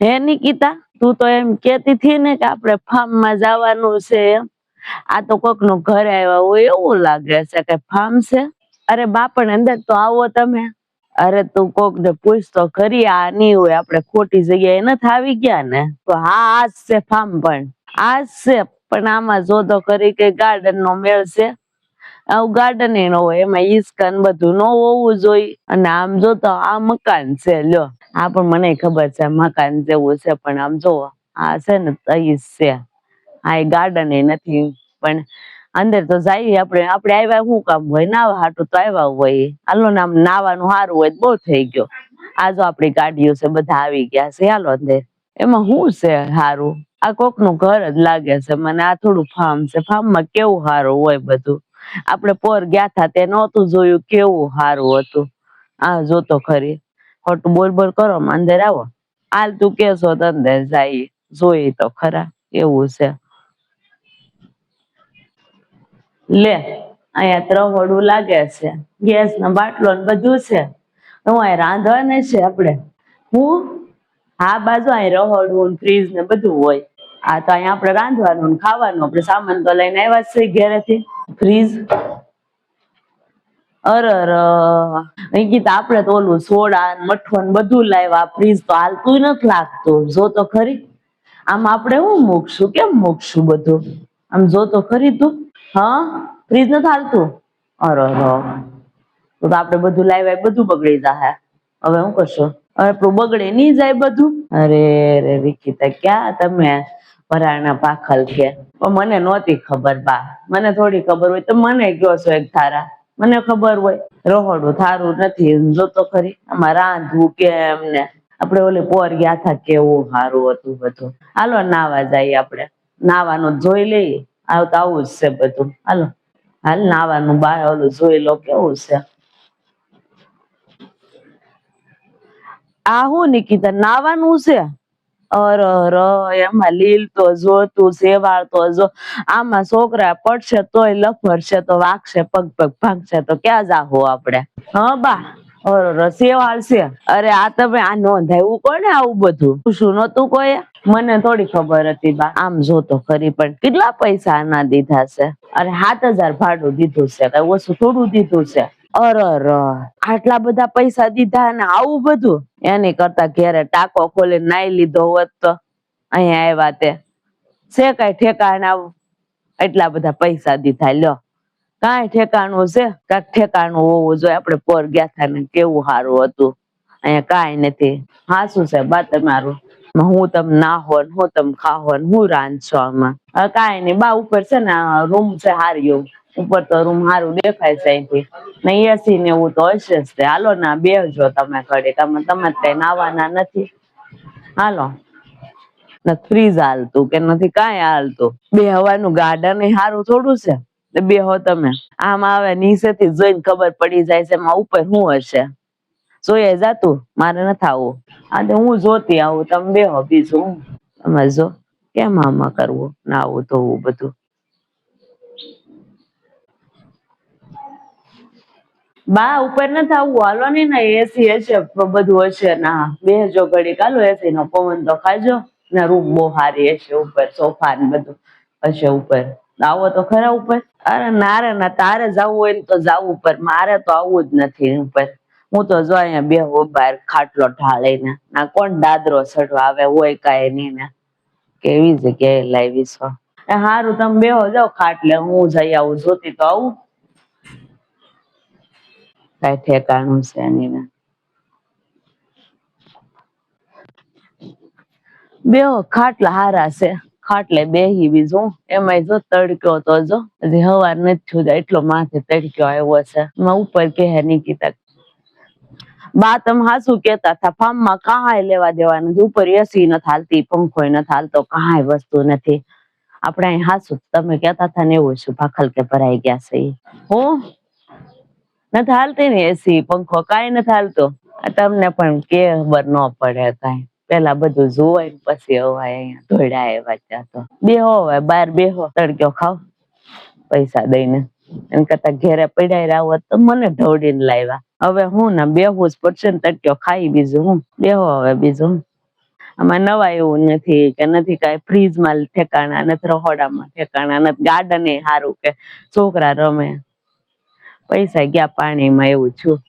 હે નિકિતા, તું તો એમ કેતી હતી ને કે આપણે ફાર્મ માં જવાનું છે એમ. આ તો કોક નું ઘરે આવ્યા હોય એવું લાગે છે કે ફાર્મ છે. અરે બાપણ અંદર તો આવો તમે. અરે તું કોક ને પૂછ તો ખરી, આ નહીં હોય આપણે ખોટી જગ્યાએ નથી આવી ગયા ને. તો હા આજ છે ફાર્મ, પણ આજ છે પણ આમાં જો તો ખરી કે ગાર્ડન નો મેળ છે. આવું ગાર્ડન ન હોય, એમાં ઈસ્કા બધું ન હોવું જોઈએ. અને આમ જો તો આ મકાન છે લ્યો. હા પણ મને ખબર છે મકાન જેવું છે, પણ આમ જો આ છે ને તઈસ છે. હા એ ગાર્ડન એ નથી, પણ અંદર તો જઈએ આપણે આવ્યા શું કામ હોય, નાવા હાટું તો આવ્યા હોય. હાલો ને આમ નાવાનું સારું હોય બહુ થઈ ગયો. આ જો આપડી ગાડીઓ છે બધા આવી ગયા છે, હાલો અંદર. એમાં શું છે સારું? આ કોક નું ઘર જ લાગે છે મને. આ થોડું ફાર્મ છે, ફાર્મમાં કેવું સારું હોય બધું. આપડે પોર ગયા તા તે નહોતું જોયું કેવું સારું હતું. હા જોતો ખરી, ખોટું બોલ બોલ કરો અંદર આવો. હાલ તું કેશો તો અંદર જાય, જોઈ તો ખરા એવું છે. લે અહીંયા ત્રહોડું લાગે છે, ગેસ નો બાટલો ને બધું છે. હું અહીં રાંધવાની છે આપડે. હું હા બાજુ અહીં રહોડું ફ્રીજ ને બધું હોય. હા તો અહીંયા આપડે રાંધવાનું ખાવાનું, આપડે સામાન તો લઈને આવ્યા જ છે ઘરેથી. ફ્રીજ અંકિતા આપડે તો ઓલું સોડા મઠો બધું લાવ્યા, ફ્રીજ તો હાલતું નથી લાગતું. જો તો ખરી આમ આપડે હું મૂકશું, કેમ મૂકશું બધું? આમ જો તો ખરી તું. હા ફ્રીજ નથી હાલતું. તો આપડે બધું લાવ્યા બધું બગડી જાહે. હવે હું કરશું? હવે બગડે નહી જાય બધું. અરે રે વિકિતા ક્યાં તમે પરાણા પાખલ છે. પણ મને નહોતી ખબર બા, મને થોડી ખબર હોય તો મને કયો છો એક ધારા. મને ખબર હોય રહોડું થારું નથી જોતો ખરી. આમાં રાંધવું કેમ ને આપડે ઓલી પોર ગયા થા કેવું સારું હતું બધું. હાલો નાવા જાય આપડે, નાવાનું જોઈ લઈએ. આવ તો આવું જ છે બધું. હાલો હાલ નાવાનું બાર ઓલું જોઈ લો કેવું છે. આ હું નિકિતા નાવાનું છે? એમાં લીલ તો જો, તું શેવાળ તો જો. આમાં છોકરા પડશે તોય લફરશે, તો વાગશે પગ પગ ભાગશે તો ક્યાં જાહુ આપડે. હા બા શેવાળ છે. અરે આ તમે આ નોંધાયું કોને આવું બધું? શું નતું કોઈ? મને થોડી ખબર હતી બા. આમ જોતો ખરી પણ કેટલા પૈસા ના દીધા છે? અરે 7,000 ભાડું દીધું છે, કઈ ઓછું થોડું દીધું છે. આટલા બધા પૈસા દીધા ને આવું બધું? એની કરતા ઘેરે ટાંકો ખોલીને નાઈ લીધો હોત તો. અહીંયા આવ્યા તે છે કઈ ઠેકાણા? એટલા બધા પૈસા દીધા લ્યો. કાંઈ ઠેકાણું છે? કાંઈક ઠેકાણું હોવું જોઈએ. આપડે પોર ગયા થા ને કેવું સારું હતું. અહીંયા કાંઈ નથી. હાચું છે બા તમારું. હું તમે નાહો હું તમે ખાહો હું રાંધશો આમાં? કાંઈ નઈ બા, ઉપર છે ને રૂમ છે હારી એવું. ઉપર તો રૂમ હારું દેખાય છે અહીંથી. ને એસી ને એવું તો હશે જ તે. હાલો ને બેસજો તમે ઘડીક, તમે કઈ નાવાના નથી. હાલો ફ્રીઝ હાલતું કે નથી કાંઈ હાલતું. બેહવાનું ગાર્ડન એ હારું થોડું છે. બેહો તમે. આમાં હવે નીચેથી જોઈને ખબર પડી જાય છે એમાં ઉપર શું હશે. જોઈ જાતું, મારે નથી આવવું. હા તો હું જોતી આવું, તમે બેહો બીજું હું. તમે જો કેમ આમાં કરવું, નાવું ધોવું બધું. બા ઉપર નથી આવવું, હાલો ને એસી હશે બધું હશે. ના બેસજો ઘડીક, હાલો એસી નો પવન તો ખાજો ને. રૂમ બહુ સારી હશે ઉપર, સોફા ને બધું હશે ઉપર. આવો તો ખરા ઉપર. અરે ના રે ના, તારે જવું હોય ને તો જવું, ઉપર મારે તો આવું જ નથી ઉપર. હું તો જો અહીંયા બેહું બહાર ખાટલો ઢાળીને. ના કોણ દાદરો ચડવા આવે, હોય કાંઈ નઈ ને. કેવી જગ્યાએ લાવી છો. હારું તમે બેહો જાવ ખાટલે, હું જઈ આવું, જોતી તો આવું. કાંઈ ઠેકાણું છે નઈ ને. બેહો, ખાટલા હારા છે. ખાટલે બેહી બીજું એમાંય જો તડક્યો તો જો હજી હવાર નથી થયું એટલો માથે તડક્યો આવ્યો છે. ઉપર કે નિકિતા બા તમે હાચું કેતા હતા, ફાર્મમાં કાંઈ લેવા દેવા નથી. ઉપર એસી નથી હાલતી, પંખોય નથી હાલતો, કાંઈ વસ્તુ નથી. આપડે અહીં હાચું તમે કેતા હતા ને એવું છું, ભાખલ કે ભરાઈ ગયા છે. હું નથી હાલતી ને એસી પંખો કાંઈ નથી હાલતો. તમને પણ કે ખબર ન પડે કાંઈ. પેલા બધું જોવાય ને પછી અવાય. અહીંયા ધોયડા આવ્યા ત્યાં તો. બેહો હવે બહાર બેહો, તડક્યો ખાવ પૈસા દઈને. એમ કરતા ઘેરે પડ્યા હોત તો મને ઢોડીને લાવ્યા. હવે હું ને બેહવું જ પડશે ને, તડક્યો ખાઈ બીજું હું. બેહો હવે બીજું. આમાં નવા એવું નથી કે નથી કાંઈ ફ્રીજમાં ઠેકાણા, નથી રહોડામાં ઠેકાણા, નથી ગાર્ડન એ સારું કે છોકરા રમે. પૈસા ગયા પાણીમાં એવું છું.